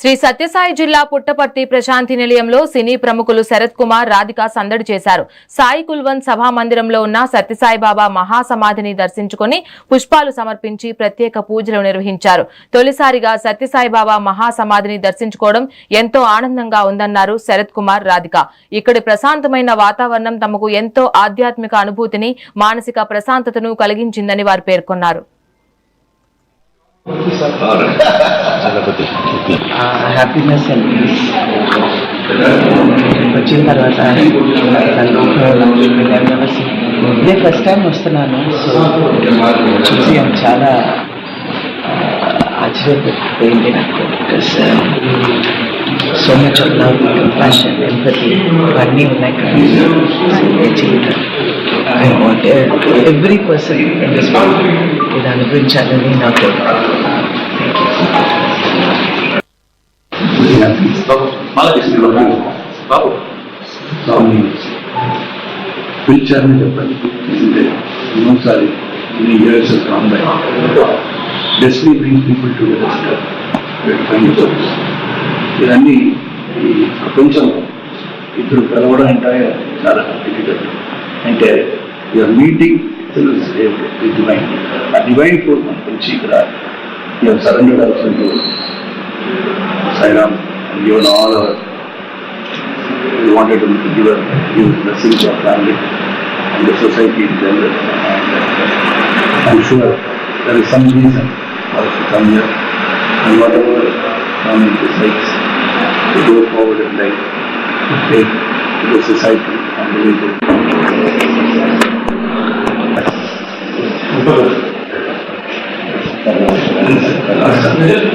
శ్రీ సత్యసాయి జిల్లా పుట్టపర్తి ప్రశాంతి నిలయంలో సినీ ప్రముఖులు శరత్ కుమార్, రాధిక సందడి చేశారు. సాయి కుల్వంత్ సభా మందిరంలో ఉన్న సత్యసాయి బాబా మహాసమాధిని దర్శించుకుని పుష్పాలు సమర్పించి ప్రత్యేక పూజలు నిర్వహించారు. తొలిసారిగా సత్యసాయి బాబా మహాసమాధిని దర్శించుకోవడం ఎంతో ఆనందంగా ఉందన్నారు శరత్ కుమార్, రాధిక. ఇక్కడి ప్రశాంతమైన వాతావరణం తమకు ఎంతో ఆధ్యాత్మిక అనుభూతిని, మానసిక ప్రశాంతతను కలిగించిందని వారు పేర్కొన్నారు. హ్యాపీనెస్ అండ్ పీస్ వచ్చిన తర్వాత ఇదే ఫస్ట్ టైం వస్తున్నాను. సో చూసి చాలా ఆశ్చర్యపోయింది నాకు. Because so much of love, compassion, empathy ఇవన్నీ ఉన్నాయి కదా. I want every person in this world ఇది అనుభవించాలని నాకు. పిలిచారని చెప్పండి. ఎన్నోసారి ఇన్ని years destiny brings people together. ఇవన్నీ ఈ ప్రపంచం ఇప్పుడు కలవడం అంటే చాలా డిఫికల్ట్. అంటే యువర్ మీటింగ్ డివైన్, ఆ డివైన్ ఫోర్స్ మనకు వచ్చి ఇక్కడ your surrendered also to Sairam, and given all our, we wanted to give blessings to our family and the society in general. And I'm sure there is some reason for us to come here, and whatever government decides to go forward in life, to take to the society and the religion. Just